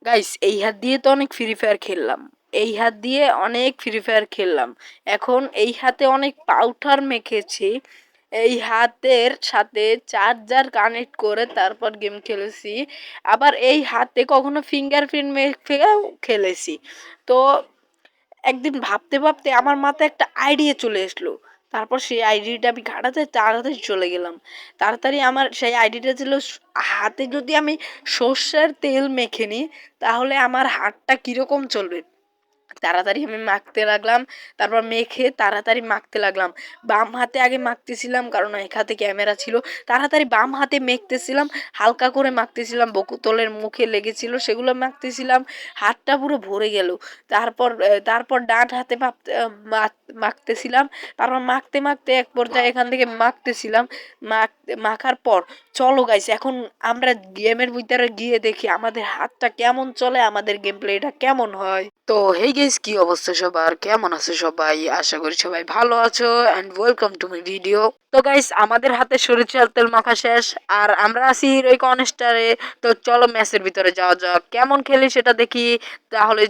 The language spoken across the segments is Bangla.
গাইস এই হাত দিয়ে তো অনেক ফ্রি ফায়ার খেললাম, এই হাত দিয়ে অনেক ফ্রি ফায়ার খেললাম। এখন এই হাতে অনেক পাউডার মেখেছি, এই হাতের সাথে চার্জার কানেক্ট করে তারপর গেম খেলেছি। আবার এই হাতে কখনো ফিঙ্গারপ্রিন্ট মেখেও খেলেছি। তো একদিন ভাবতে ভাবতে আমার মাথায় একটা আইডিয়া চলে আসলো। তারপর সেই আইডিয়াটা আমি ঘাটাতে তাড়াতাড়ি চলে গেলাম। তাড়াতাড়ি আমার সেই আইডিয়াটা ছিল হাতে যদি আমি সর্ষের তেল মেখে নিই তাহলে আমার হাতটা কিরকম চলবে। তাড়াতাড়ি আমি মাখতে লাগলাম, তারপর মেখে তাড়াতাড়ি মাখতে লাগলাম। বাম হাতে আগে মাখতেছিলাম কারণ এক হাতে ক্যামেরা ছিল। তাড়াতাড়ি বাম হাতে মেখতেছিলাম, হালকা করে মাখতেছিলাম, বকুতলের মুখে লেগেছিল সেগুলো মাখতেছিলাম। হাতটা পুরো ভরে গেল। তারপর ডান হাতে মাখতেছিলাম। তারপর মাখতে মাখতে এক পর্যায়ে এখান থেকে মাখতেছিলাম। মাখার পর চলো গাইস এখন আমরা গেমের ভিতরে গিয়ে দেখি আমাদের হাতটা কেমন চলে, আমাদের গেম প্লেটা কেমন হয়। তো হেই গাইস, কি অবস্থা সবার, কেমন আছো সবাই? আশা করি সবাই ভালো আছো and welcome to my video. তো গাইস আমাদের হাতে সরিষার তেল মাখা শেষ আর আমরা আছি হিরোই কনস্টারে। তো চলো ম্যাচের ভিতরে যাওয়া যাক, কেমন খেলি সেটা দেখি। তাহলে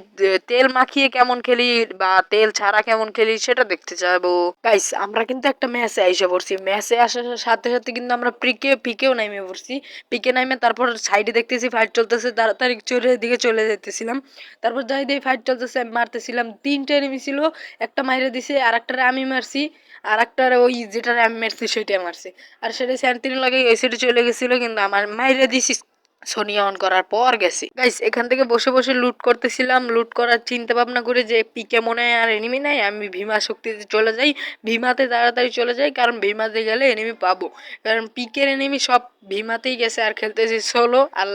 তেল মাখিয়ে কেমন খেলি বা তেল ছাড়া কেমন খেলি সেটা দেখতে যাবো। গাইস আমরা কিন্তু একটা ম্যাচে আইসা পড়ছি, ম্যাচে আসার সাথে সাথে কিন্তু আমরা পিকেও নাইমে পড়ছি। পিকে নাইমে তারপর সাইডে দেখতেছি ফাইট চলতেছে, তাড়াতাড়ি দিকে চলে যেতেছিলাম। তারপর যাই দিয়ে ফাইট চলতেছে, আমি মারতেছিলাম, তিনটে এনিমি ছিল, একটা মাইরে দিছে আর একটারে আমি মারছি, আর একটার ওই যেটারে আমি মারছি সেটা মারছে। আর সেটা স্যান্তিনি লাগে ওই সাইডে চলে গেছিল, কিন্তু আমার মাইরে দিছি সোনিয়া অন করার পর গেছি। গাইস এখান থেকে বসে বসে লুট করতেছিলাম, লুট করার চিন্তা ভাবনা করে যে পিকে মনে হয় আর এনিমি নাই, আমি ভীমা শক্তিতে চলে যাই, ভীমাতে তাড়াতাড়ি চলে যাই, কারণ ভীমাতে গেলে এনিমি পাবো। কারণ পিকের এনিমি সব ভীমাতেই গেছে। আর খেলতেছি সোলো আর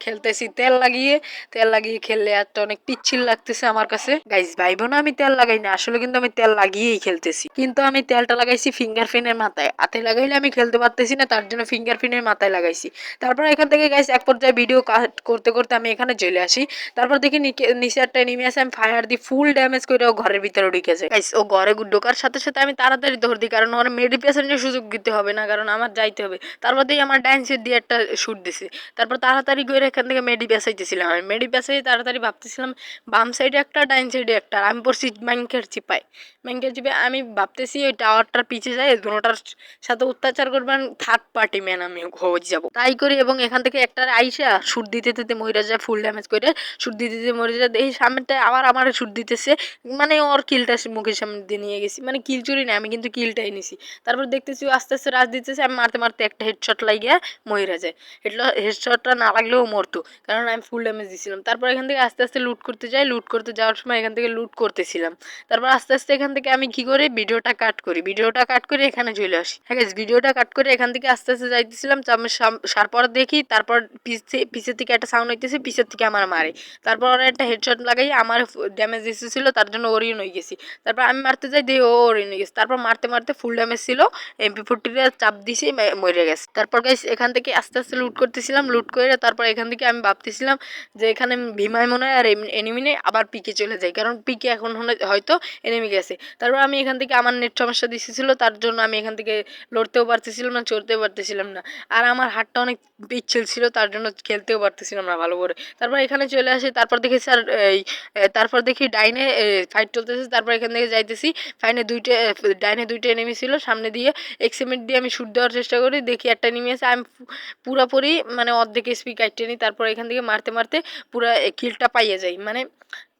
খেলতেছি তেল লাগিয়ে। তেল লাগিয়ে খেললে একটা অনেক পিচ্ছিল লাগতেছে আমার কাছে। গাইস ভাইবো না আমি তেল লাগাই না, আসলে কিন্তু আমি তেল লাগিয়েই খেলতেছি, কিন্তু আমি তেলটা লাগাইছি ফিঙ্গারপ্রিন্টের মাথায়। হাতে লাগাইলে আমি খেলতে পারতেছি না, তার জন্য ফিঙ্গারপ্রিন্টের মাথায় লাগাইছি। তারপর এখান থেকে গাইস এক পর্যায়ে ভিডিও কাট করতে করতে আমি এখানে চলে আসি। তারপর দেখি নিচে একটা এনিমি আছে, আমি ফায়ার দিই, ফুল ড্যামেজ করে ও ঘরের ভিতরে ঢুকেছে। গাইস ও ঘরে ঢোকার সাথে সাথে আমি তাড়াতাড়ি ধর দিই, কারণ ওর মেডিপেশনের সুযোগ দিতে হবে না, কারণ আমার যাইতে হবে। তারপর দিয়ে আমার ডাইন সাইড দিয়ে একটা শুট দিছে। তারপর তাড়াতাড়ি করে এখান থেকে মেডি পেঁচাইতেছিলাম, আমি মেডি পেঁচাই তাড়াতাড়ি ভাবতেছিলাম বাম সাইডে একটা ডাইন সাইডে একটা, আর আমি পড়ছি ব্যাংকের চিপায়। ব্যাংকের চিপায় আমি ভাবতেছি ওই টাওয়ারটার পিছিয়ে যায়, দুটার সাথে অত্যাচার করবেন, থার্ড পার্টি ম্যান আমি হয়ে যাব। তাই করি এবং এখান থেকে একটা আইসা শুট দিতে দিতে মরে যায়, ফুল ড্যামেজ করে শুট দিতে দিতে মরে যায়। এই সামনেটায় আবার আমার শুট দিতেছে, মানে ওর কিলটা মুখের সামনে দিয়ে নিয়ে গেছি, মানে কিল চুরি না, আমি কিন্তু কিলটাই নিছি। তারপর দেখতেছি আস্তে আস্তে রাজ দিতেছে, আমি মারতে মারতে একটা হেডশট লাগিয়ে মরে যায়। হেডশটটা না লাগলেও মরতো, কারণ আমি ফুল ড্যামেজ দিছিলাম। তারপর এখান থেকে আস্তে আস্তে লুট করতে যাই, লুট করতে যাওয়ার সময় এখান থেকে লুট করতেছিলাম। তারপর আস্তে আস্তে এখান থেকে আমি কি করি, ভিডিওটা কাট করি, ভিডিওটা কাট করে এখানে চলে আসি। হ্যাঁ গাইস ভিডিওটা কাট করে এখান থেকে আস্তে আস্তে যাইতেছিলাম, আমি তারপর দেখি, তারপর পিছের থেকে একটা সাউন্ড হইতেছে, পিছের থেকে আমার মারে। তারপর ওরা একটা হেডশট লাগাই আমার ড্যামেজ দিতেছিল, তার জন্য ওরিয়ন হয়ে গেছি। তারপর আমি মারতে যাই দিয়ে ও ওরিয়ন হয়ে গেছে। তারপর মারতে মারতে ফুল ড্যামেজ ছিল, MP40 চাপ দিছি, মরে গেছে। তারপর গাইস এখান থেকে আস্তে আস্তে লুট করতেছিলাম, লুট করে তারপর এখান থেকে আমি ভাবতেছিলাম যে এখানে ভীমায় মনে হয় আর এনিমি নেই, আবার পিকে চলে যাই, কারণ পিকে এখন হয়তো এনিমি গেছে। তারপর আমি এখান থেকে আমার নেট সমস্যা দিতেছিল, তার জন্য আমি এখান থেকে লড়তেও পারতেছিলাম না, চড়তেও পারতেছিলাম না, আর আমার হাতটা অনেক পিচ্ছিল ছিল, তার জন্য খেলতেও পারতেছিলাম না ভালো করে। তারপর এখানে চলে আসি, তারপর দেখি স্যার এই তারপর দেখি ডাইনে ফাইট চলতেছে। তারপর এখান থেকে যাইতেছি, ডাইনে দুইটা এনিমি ছিল সামনে দিয়ে, এক্সিমেট দিয়ে আমি শুট দেওয়ার চেষ্টা করি, দেখি একটা এনিমি আছে, আমি পুরাপুরি মানে অর্ধেক এসপি কাটতে নিই। তারপর এখান থেকে মারতে মারতে পুরা কিলটা পাইয়ে যাই, মানে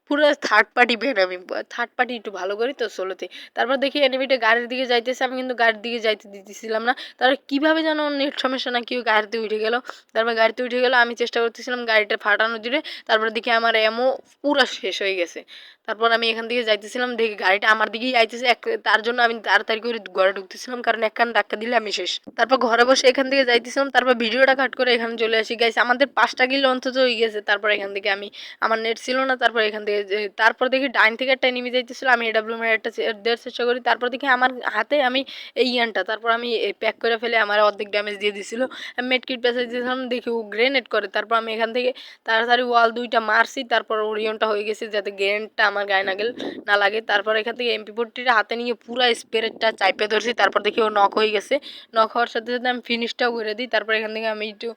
পুরো থার্ড পার্টি বেন, আমি থার্ড পার্টি একটু ভালো করি তো সোলোতে। তারপর দেখি এনিমিটা গাড়ির দিকে যাইতেছে, আমি কিন্তু গাড়ির দিকে যাইতে দিতেছিলাম না। তারপর কীভাবে যেন নেট সমস্যা না কেউ গাড়িতে উঠে গেল। তারপর গাড়িতে উঠে গেল, আমি চেষ্টা করতেছিলাম গাড়িটা ফাটানোর জন্য। তারপর দেখি আমার এমও পুরো শেষ হয়ে গেছে। তারপর আমি এখান থেকে যাইতেছিলাম, দেখি গাড়িটা আমার দিকেই আইতেছে, তার জন্য আমি তাড়াতাড়ি করে ঘরে ঢুকতেছিলাম, কারণ একখান ধাক্কা দিলে আমি শেষ। তারপর ঘরে বসে এখান থেকে যাইতেছিলাম, তারপর ভিডিওটা কাট করে এখানে চলে আসি। গাইস আমাদের 5টা কিল অন্তত হয়ে গেছে। তারপর এখান থেকে আমি, আমার নেট ছিল না, তারপর এখান থেকে তারপর দেখি ডাইন থেকে একটা এনিমি যাইতেছিল, আমি এডব্লিউএম এর একটা দেওয়ার চেষ্টা করি। তারপর দেখি আমার হাতে আমি এই ইয়ানটা, তারপর আমি প্যাক করে ফেলে আমার অর্ধেক ড্যামেজ দিয়ে দিছিল। আমি মেডকিট পেঁচে দিয়েছিলাম, দেখি ও গ্রেনেড করে। তারপর আমি এখান থেকে তাড়াতাড়ি ওয়াল দুইটা মারছি, তারপর ওরিয়নটা হয়ে গেছে, যাতে গ্রেনেডটা আমার আমার গায়ে না লাগে। তারপর এখান থেকে MP40টা হাতে নিয়ে পুরো স্প্রেটা চাইপে ধরছি, তারপর দেখি ও নক হয়ে গেছে। নক হওয়ার সাথে সাথে আমি ফিনিশটাও করে দিই। তারপর এখান থেকে আমি একটু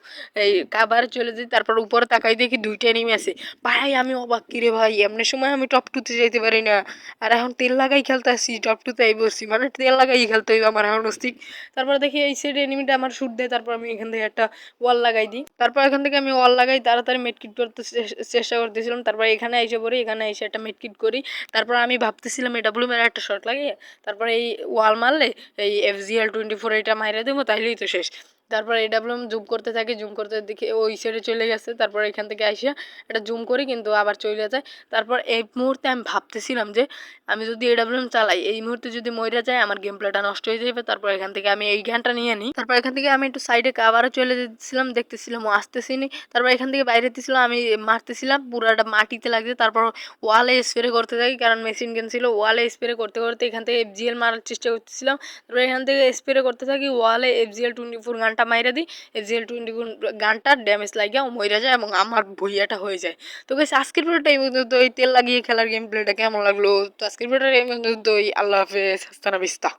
এই কাভারে চলে যাই, তারপর উপরে তাকাই দেখি 2টা এনিমি আছে। ভাই আমি অবাক, কিরে ভাই এমনি সময় আমি টপ 2-তে যাইতে পারি না, আর এখন তেল লাগাই খেলতেছি, টপ 2-তে আই বসছি, মানে তেল লাগাই খেলতে হইবে আমার এখন অস্তিক। তারপর দেখি এই সাইড এনিমিটা আমার শুট দেয়, তারপর আমি এখান থেকে একটা ওয়াল লাগাই দিই। তারপর এখান থেকে আমি ওয়াল লাগাই, তাড়াতাড়ি মেডকিট করতে চেষ্টা করতেছিলাম। তারপর এখানে এসে পড়ি, এখানে এসে একটা মেডকিট করি। তারপর আমি ভাবতেছিলাম AW মেরে একটা শট লাগিয়ে তারপর এই ওয়াল মারলে এই FGL-24 এটা মাইরে দেবো, তাইলেই তো শেষ। তারপর AW জুম করতে থাকি, জুম করতে দেখি ওই সাইডে চলে গেছে। তারপর এখান থেকে আইসা এটা জুম করি, কিন্তু আবার চলে যায়। তারপর এই মুহূর্তে আমি ভাবতেছিলাম যে আমি যদি AW চালাই, এই মুহূর্তে যদি মইরা যায় আমার গেম প্লেটা নষ্ট হয়ে যাবে। তারপর এখান থেকে আমি এই গানটা নিয়ে নিই। তারপর এখান থেকে আমি একটু সাইডে কাভারে চলে যেতেছিলাম, দেখতেছিলাম ও আসতেছিনি। তারপর এখান থেকে বাইরে দিছিলাম, আমি মারতেছিলাম, পুরাটা মাটিতে লাগছে। তারপর ওয়ালে স্প্রে করতে থাকি, কারণ মেশিন গান ছিল। ওয়ালে স্প্রে করতে করতে এখান থেকে FGL মারার চেষ্টা করতেছিলাম। তারপর এখান থেকে স্প্রে করতে থাকি, ওয়ালে FGL-24 গানটা মাইরা দিই। FGL-24 গানটার ড্যামেজ লাগিয়া ও মইরা যায় এবং আমার ভুইয়াটা হয়ে যায়। তো গাইস আজকের ভিডিওটা এই পর্যন্ত। এই তেল লাগিয়ে খেলার গেম প্লেটা কেমন লাগলো? তো আজকের ভিডিওটা এই পর্যন্ত। আল্লাহ হাফেজ, হাস্তানা বিস্তা।